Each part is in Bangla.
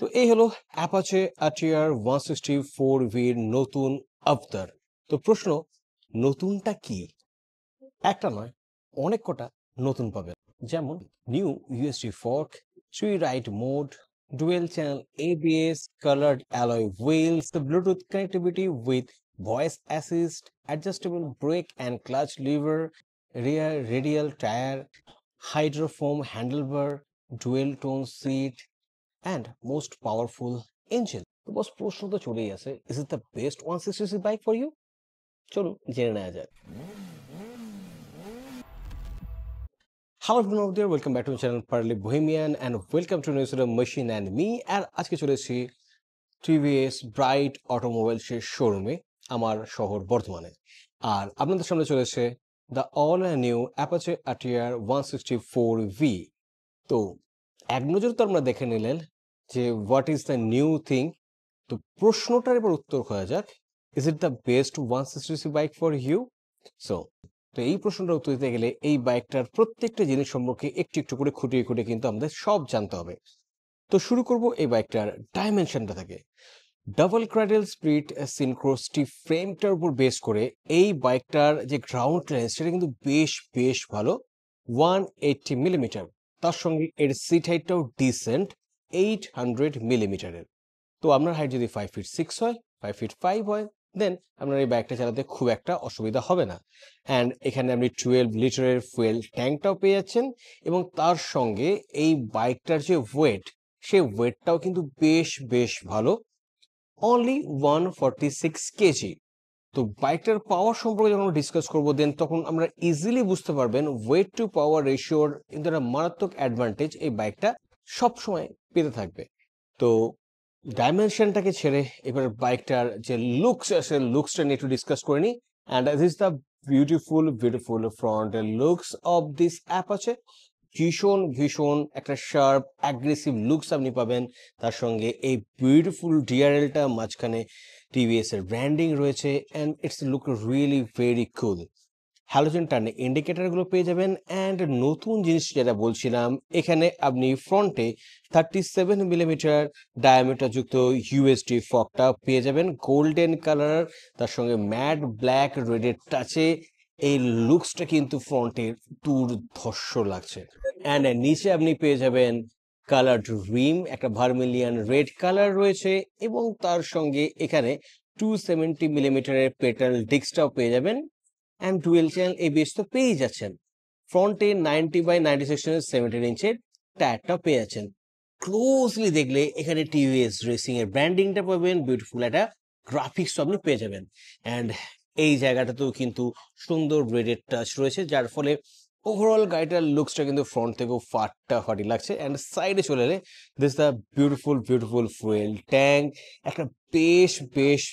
তো এই হলো অ্যাপাচে আরটিআর 164V এর নতুন আবতার। তো প্রশ্ন, নতুনটা কি? একটা নয়, অনেক কটা নতুন পাবেন। যেমন new USD fork, 3 ride mode, dual channel ABS, coloured alloy wheels, the Bluetooth connectivity with voice assist, adjustable brake and clutch lever, rear radial tire, hydrofoam handlebar, dual tone seat, and most powerful engine. তো বস, প্রশ্ন তো চলেই আছে, is it the best 160cc bike for you? চলুন জেনে নেওয়া যাক। Hello everyone out there, welcome back to my channel Pearly Bohemian and welcome to new episode of machine and me. আর আজকে চলে এসেছি টিভিএস ব্রাইট অটোমোবাইলসের শোরুমে, আমার শহর বর্ধমানে। আর আপনাদের সামনে চলে এসেছে the all new Apache RTR 164V। তো এক নজর তো আমরা দেখে নিলেন যে what is the new thing. তো প্রশ্নটার এবার উত্তর খোঁজা যাক, is it the best 160cc bike for you? So তো এই প্রশ্নটার উত্তর দিতে গেলে এই বাইকটার প্রত্যেকটা জিনিস সম্পর্কে একটু একটু করে খুঁটিয়ে খুঁটিয়ে কিন্তু আমাদের সব জানতে হবে। তো শুরু করব এই বাইকটার ডাইমেনশনটা থেকে। ডাবল ক্র্যাডেল স্প্লিট সিনক্রোস্টি ফ্রেমটার উপর বেস করে এই বাইকটার যে গ্রাউন্ড ক্লিয়ারেন্স সেটা কিন্তু বেশ বেশ ভালো, 180 মিলিমিটার। তার সঙ্গে এর সিট হাইটটাও ডিসেন্ট, 800 মিলিমিটারের। তো আপনার হাইট যদি 5'6" হয়, 5'5" হয়, দেন আপনার এই বাইকটা চালাতে খুব একটা অসুবিধা হবে না। অ্যান্ড এখানে আপনি 12 লিটারের ফুয়েল ট্যাঙ্কটাও পেয়ে যাচ্ছেন, এবং তার সঙ্গে এই বাইকটার যে ওয়েট, সেই ওয়েটটাও কিন্তু বেশ বেশ ভালো, অনলি 146 কেজি। তো বাইকটার পাওয়ার সম্পর্কে যখন ডিসকাস করবো, দেন তখন আমরা ইজিলি বুঝতে পারবেন ওয়েট টু পাওয়ার রেশিওর কিন্তু একটা মারাত্মক অ্যাডভান্টেজ এই বাইকটা সবসময় পেতে থাকবে। তো ডাইমেনশনটাকে ছেড়ে এবার বাইকটার যে লুকস আছে, লুকসটা নিয়ে একটু ডিসকাস করে নিই। And this the beautiful beautiful front looks of this Apache. ভীষণ ভীষণ একটা শার্প অ্যাগ্রেসিভ লুকস আপনি পাবেন। তার সঙ্গে এই বিউটিফুল ডিআরএলটা মাঝখানে টিভিএস এর ব্র্যান্ডিং রয়েছে, and it's look really very cool. Halogen turn ইন্ডিকেটরগুলো পেয়ে যাবেন। অ্যান্ড নতুন জিনিস যেটা বলছিলাম, এখানে আপনি ফ্রন্টে 37 মিলিমিটার ডায়ামিটার যুক্ত ইউএসডি ফকটা পেয়ে যাবেন, গোল্ডেন কালার, তার সঙ্গে ম্যাট ব্ল্যাক রেডের টাচে। এই লুকসটা কিন্তু ফ্রন্টের দুর্ধর্ষ লাগছে। অ্যান্ড নিচে আপনি পেয়ে যাবেন কালার্ড রিম, একটা ভার্মিলিয়ান রেড কালার রয়েছে, এবং তার সঙ্গে এখানে 270 মিলিমিটারের পেটাল ডিস্কটাও পেয়ে যাবেন। অ্যান্ড ডুয়েল চ্যানেল এবিএস তো পেয়েই যাচ্ছেন। ফ্রন্টে 90/90 সেকশনের 17 ইঞ্চের টায়ারটাও পেয়ে যাচ্ছেন। ক্লোজলি দেখলে এখানে টিভিএস রেসিং এর ব্র্যান্ডিংটা পাবেন, বিউটিফুল একটা গ্রাফিক্স আপনি পেয়ে যাবেন। অ্যান্ড এই জায়গাটাতেও কিন্তু সুন্দর ব্রেডের টাচ রয়েছে, যার ফলে ওভারঅল গাড়িটার লুকসটা কিন্তু ফ্রন্ট থেকেও ফাটাফাটি লাগছে। অ্যান্ড সাইডে চলে এলে this the beautiful beautiful fuel tank, একটা বেশ বেশ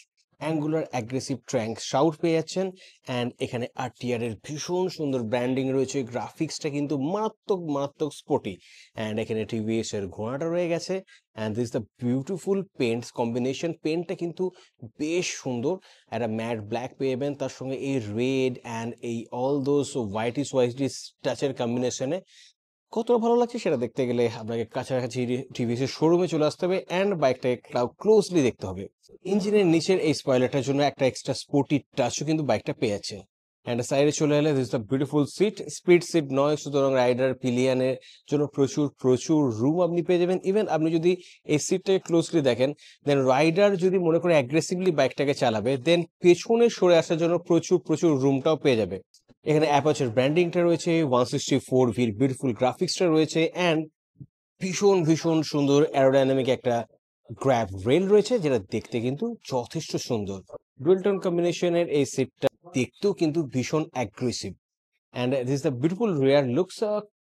অ্যাঙ্গুলার অ্যাগ্রেসিভ ট্র্যাঙ্ক শাউট পেয়ে যাচ্ছেন। অ্যান্ড এখানে আরটিআর এর ভীষণ সুন্দর ব্র্যান্ডিং রয়েছে, গ্রাফিক্সটা কিন্তু মারাত্মক মারাত্মক স্পোর্টি। অ্যান্ড এখানে টিভিএস এর ঘোড়াটা রয়ে গেছে। And this the beautiful paints combination, পেন্টটা কিন্তু বেশ সুন্দর, একটা ম্যাট ব্ল্যাক পেয়ে যাবেন, তার সঙ্গে এই রেড অ্যান্ড এই অল দোজ হোয়াইটিস হোয়াইটিস টাচের কম্বিনেশনে কতটা ভালো লাগছে সেটা দেখতে গেলে আপনাকে কাছাকাছি টিভিএস এর শোরুমে চলে আসতে হবে, অ্যান্ড বাইকটাকে ক্লোজলি দেখতে হবে। ইঞ্জিনের নিচের এই স্পয়লারটার জন্য একটা এক্সট্রা স্পোর্টি টাচও কিন্তু বাইকটা পেয়ে যাচ্ছে। অ্যান্ড সাইডে চলে এলে this the beautiful seat, speed seat নয়, সুতরাং রাইডার পিলিয়ানের জন্য প্রচুর প্রচুর রুম আপনি পেয়ে যাবেন। ইভেন আপনি যদি এই সিটটাকে ক্লোজলি দেখেন, দেন রাইডার যদি মনে করে অ্যাগ্রেসিভলি বাইকটাকে চালাবে, দেন পেছনে সরে আসার জন্য প্রচুর প্রচুর রুমটাও পেয়ে যাবে। এখানে অ্যাপাচের ব্র্যান্ডিংটা রয়েছে, 164V বিউটিফুল গ্রাফিক্সটা রয়েছে, অ্যান্ড ভীষণ ভীষণ সুন্দর অ্যারোডাইনামিক একটা গ্র্যাব রেল রয়েছে, যেটা দেখতে কিন্তু যথেষ্ট সুন্দর। ডুয়েল টোন কম্বিনেশনের এই সিটটা দেখতেও কিন্তু ভীষণ aggressive. And this the beautiful rare looks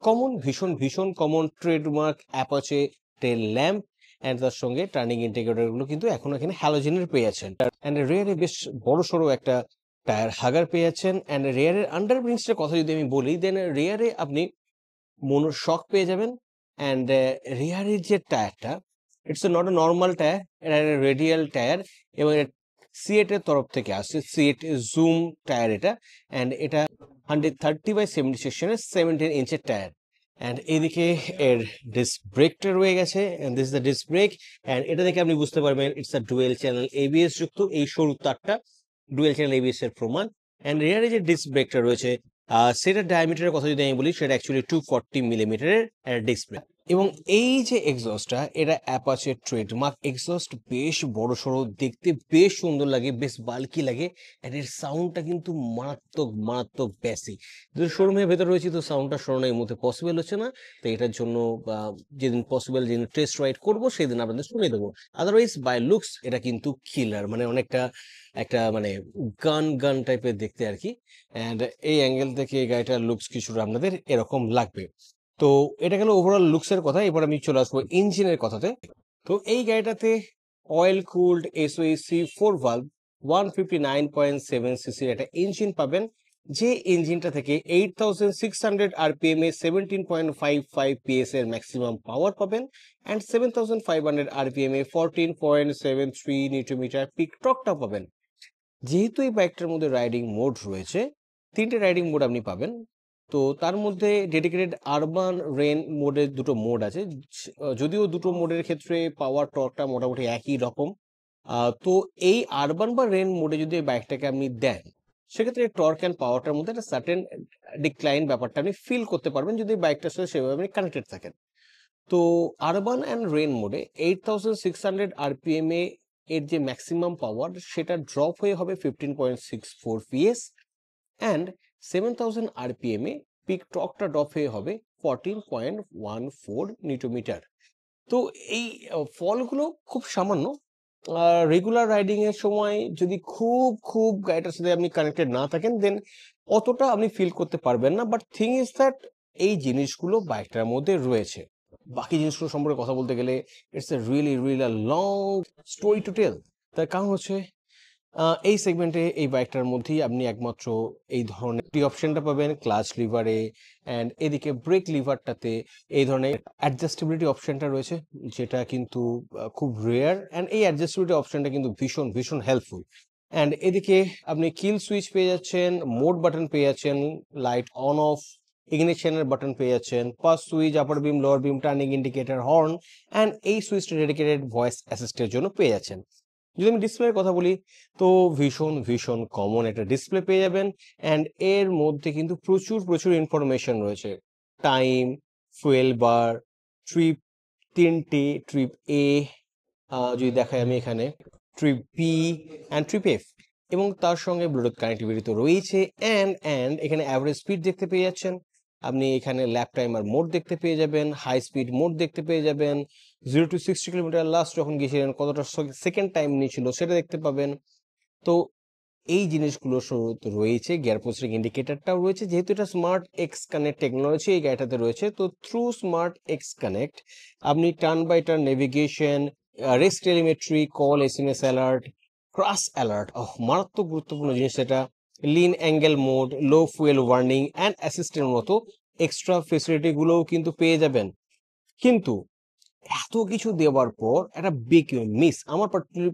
common, ভীষণ ভীষণ common trademark Apache tell lamp. And তার সঙ্গে টার্নিং ইন্ডিকেটর গুলো কিন্তু এখন এখানে হ্যালোজেনের পেয়ে যাচ্ছেন। অ্যান্ড রেয়ারে বেশ বড় সড়ো একটা টায়ার হাগার পেয়ে যাচ্ছেন। অ্যান্ড রেয়ারের আন্ডার ব্রিংসটার কথা যদি আমি বলি, দেন রেয়ারে আপনি মোনোর শক পেয়ে যাবেন। অ্যান্ড রেয়ারের যে টায়ারটা, it's not a normal tyre, এটা রেডিয়াল টায়ার, এবং সিএট এর তরফ থেকে আসছে, সিএট জুম টায়ার এটা। অ্যান্ড এটা 130/70 সেকশনের 17 ইঞ্চের টায়ার। অ্যান্ড এদিকে এর ডিস্ক ব্রেকটা রয়ে গেছে, and this is the disc brake. And এটা দেখে আপনি বুঝতে পারবেন it's a dual channel ABS যুক্ত, এই সরু তারটা ডুয়েল চ্যানেল এবিএস এর প্রমাণ। অ্যান্ড রিয়ারে যে ডিস্ক ব্রেকটা রয়েছে সেটার ডায়ামিটারের কথা যদি আমি বলি, সেটা অ্যাকচুয়ালি 240 মিলিমিটারের ডিস্ক ব্রেক। এবং এই যে এক্সস্টটা, এটা অ্যাপাচের ট্রেডমার্ক এক্সস্ট, বেশ বড় সড়ো, দেখতে বেশ সুন্দর লাগে, বেশ বাল্কি লাগে, অ্যান্ড এর সাউন্ডটা কিন্তু মারাত্মক মারাত্মক বেসিক। যদি শোরুমের ভেতরে রয়েছে তো সাউন্ডটা সরানো এই মুহূর্তে পসিবল হচ্ছে না, তো এটার জন্য যেদিন পসিবল, যেদিন টেস্ট রাইড করবো সেদিন আপনাদের শুনিয়ে দেবো। আদারওয়াইজ বাই লুকস এটা কিন্তু কিলার, মানে অনেকটা একটা মানে গান গান টাইপের দেখতে আর কি। অ্যান্ড এই অ্যাঙ্গেল থেকে এই গাড়িটার লুকস কিছুটা আপনাদের এরকম লাগবে। তো এটা গেল ওভারঅল লুকসের কথা। এবার আমি চলে আসবো ইঞ্জিনের কথাতে। তো এই গাড়িটাতে অয়েল কুলড এসওএসি 4 ভালভ 159.7 সিসির একটা ইঞ্জিন পাবেন, যে ইঞ্জিনটা থেকে 8600 আরপিএম এ 17.55 পিএস এর ম্যাক্সিমাম পাওয়ার পাবেন, অ্যান্ড 7500 আরপিএম এ 14.73 নিউটন মিটার পিক টর্কটা পাবেন। যেহেতু এই বাইকটার মধ্যে রাইডিং মোড রয়েছে, 3টে রাইডিং মোড আপনি পাবেন। তো তার মধ্যে ডেডিকেটেড আরবান রেন মোডের 2টো মোড আছে, যদিও দুটো মোডের ক্ষেত্রে পাওয়ার টর্কটা মোটামুটি একই রকম। তো এই আরবান বা রেন মোডে যদি এই বাইকটাকে আপনি দেন, সেক্ষেত্রে টর্ক অ্যান্ড পাওয়ারটার মধ্যে একটা সার্টেন ডিক্লাইন ব্যাপারটা আপনি ফিল করতে পারবেন যদি বাইকটার সাথে সেভাবে আপনি কানেক্টেড থাকেন। তো আরবান অ্যান্ড রেন মোডে 8600 আরপিএম এর যে ম্যাক্সিমাম পাওয়ার, সেটা ড্রপ হয়ে হবে 15.64 পিএস, অ্যান্ড 7000 আরপিএম এ পিক টর্কটা ড্রপ হয়ে হবে 14.14 নিউটন। তো এই ফলগুলো খুব সামান্য। রেগুলার রাইডিং এর সময় যদি খুব খুব গাড়িটার সাথে আপনি কানেক্টেড না থাকেন, দেন অতটা আপনি ফিল করতে পারবেন না। বাট থিং ইজ দ্যাট এই জিনিসগুলো বাইকটার মধ্যে রয়েছে। বাকি জিনিসগুলো সম্পর্কে কথা বলতে গেলে it's a really really long story to tell. তার কারণ হচ্ছে এই সেগমেন্টে এই বাইকটার মধ্যেই আপনি একমাত্র এই ধরনের একটি অপশনটা পাবেন ক্লাচ লিভারে, অ্যান্ড এদিকে ব্রেক লিভারটাতে এই ধরনের অ্যাডজাস্টেবিলিটি অপশনটা রয়েছে, যেটা কিন্তু খুব রেয়ার, অ্যান্ড এই অ্যাডজাস্টেবিলিটি অপশনটা কিন্তু ভীষণ ভীষণ হেল্পফুল। অ্যান্ড এদিকে আপনি কিল সুইচ পেয়ে যাচ্ছেন, মোড বাটন পেয়ে যাচ্ছেন, লাইট অন অফ, ইগনিশনের বাটন পেয়ে যাচ্ছেন, pass switch, upper beam, lower beam, turning indicator, horn, and এই সুইচটা ডেডিকেটেড ভয়েস অ্যাসিস্টের জন্য পেয়ে যাচ্ছেন। যদি আমি ডিসপ্লের কথা বলি, তো ভীষণ ভীষণ কমন একটা ডিসপ্লে পেয়ে যাবেন, অ্যান্ড এর মধ্যে কিন্তু প্রচুর প্রচুর ইনফরমেশন রয়েছে। টাইম, ফুয়েল বার, ট্রিপ 3টে, ট্রিপ এ, যদি দেখাই আমি এখানে trip B and trip F, এবং তার সঙ্গে ব্লুটুথ কানেক্টিভিটি তো রয়েছে। অ্যান্ড এখানে অ্যাভারেজ স্পিড দেখতে পেয়ে যাচ্ছেন, আপনি এখানে ল্যাপ টাইমার মোড দেখতে পেয়ে যাবেন, হাই স্পিড মোড দেখতে পেয়ে যাবেন, 0 to 60 কিলোমিটার লাস্ট যখন গিয়েছিলেন কতটা সেকেন্ড টাইম নিয়েছিল সেটা দেখতে পাবেন। তো এই জিনিসগুলো রয়েছে, গিয়ার পোস্টিং ইন্ডিকেটরটাও রয়েছে। যেহেতু এটা স্মার্ট এক্স কানেক্ট টেকনোলজি এই গাড়িটাতে রয়েছে, তো থ্রু স্মার্ট এক্স কানেক্ট আপনি turn by turn navigation, race telemetry, call, SMS alert, crash alert, মারাত্মক গুরুত্বপূর্ণ জিনিস এটা, lean angle mode, low fuel warning and assistant মতো এক্সট্রা ফেসিলিটি গুলোও কিন্তু পেয়ে যাবেন। কিন্তু এত কিছু দেওয়ার পর একটা বিগ মিস আমার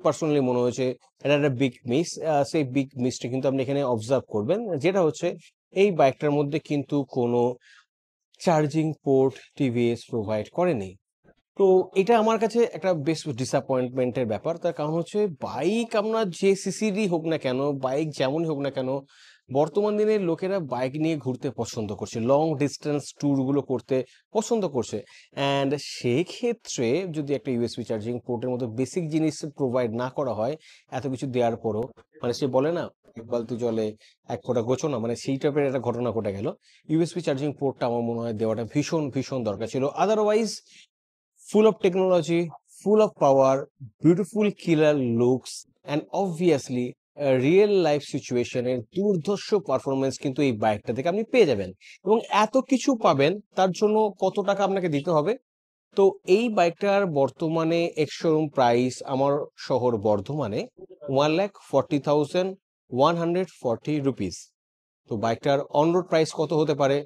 পার্সোনালি মনে হয়েছে, এটা একটা বিগ মিস। সেই বিগ মিসটা কিন্তু আপনি এখানে অবজার্ভ করবেন, যেটা হচ্ছে এই বাইকটার মধ্যে কিন্তু কোনো চার্জিং পোর্ট টিভিএস প্রোভাইড করেনি। তো এটা আমার কাছে একটা বেশ ডিসঅ্যাপয়েন্টমেন্টের ব্যাপার। তার কারণ হচ্ছে বাইক আমরা যে সিসিরই হোক না কেন, বাইক যেমনই হোক না কেন, বর্তমান দিনে লোকেরা বাইক নিয়ে ঘুরতে পছন্দ করছে, লং ডিস্টেন্স ট্যুরগুলো করতে পছন্দ করছে। অ্যান্ড সেক্ষেত্রে যদি একটা ইউএসবি চার্জিং পোর্টের মতো বেসিক জিনিস প্রোভাইড না করা হয়, এত কিছু দেওয়ার পরও, মানে সে বলে না এক বালতি জলে এক ফোঁটা গোছো না, মানে সেই টাইপের একটা ঘটনা ঘটে গেল। ইউএসবি চার্জিং পোর্টটা আমার মনে হয় দেওয়াটা ভীষণ ভীষণ দরকার ছিল। Otherwise full of technology, full of power, beautiful killer looks, and obviously a real life situation এর দুর্ধর্ষ পারফরমেন্স কিন্তু এই বাইকটা থেকে আপনি পেয়ে যাবেন। এবং এত কিছু পাবেন, তার জন্য কত টাকা আপনাকে দিতে হবে? তো এই বাইকটার বর্তমানে এক্স শোরুম প্রাইস আমার শহর বর্ধমানে 1,40,140 রুপিস। তো বাইকটার অন রোড প্রাইস কত হতে পারে,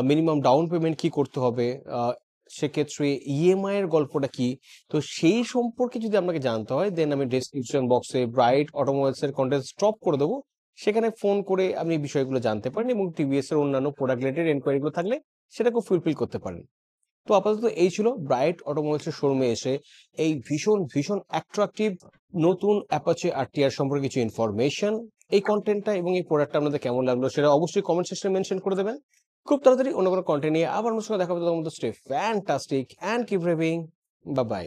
মিনিমাম ডাউন পেমেন্ট কি করতে হবে, সেক্ষেত্রে ইএমআই এর গল্পটা কি, তো সেই সম্পর্কে যদি আপনাকে জানতে হয়, দেন আমি ডেসক্রিপশন বক্সে ব্রাইট অটোমোবাইলস এর কন্টেন্ট স্টপ করে দেবো। সেখানে ফোন করে আপনি বিষয়গুলো জানতে পারেন, এবং টিভিএস এর অন্যান্য প্রোডাক্ট রিলেটেড এনকোয়ারিগুলো থাকলে সেটাকেও ফুলফিল করতে পারেন। তো আপাতত এই ছিল ব্রাইট অটোমোবাইলসের শোরুমে এসে এই ভীষণ অ্যাট্রাকটিভ নতুন অ্যাপাচে RTR সম্পর্কে কিছু ইনফরমেশন। এই কন্টেন্টটা এবং এই প্রোডাক্টটা আপনাদের কেমন লাগলো সেটা অবশ্যই কমেন্ট সেকশনে মেনশন করে দেবেন। খুব তাড়াতাড়ি অন্য কোনো কন্টেন্ট নিয়ে আবার আমার সঙ্গে দেখা হবে। ততক্ষণ পর্যন্ত stay fantastic and keep revving. Bye by.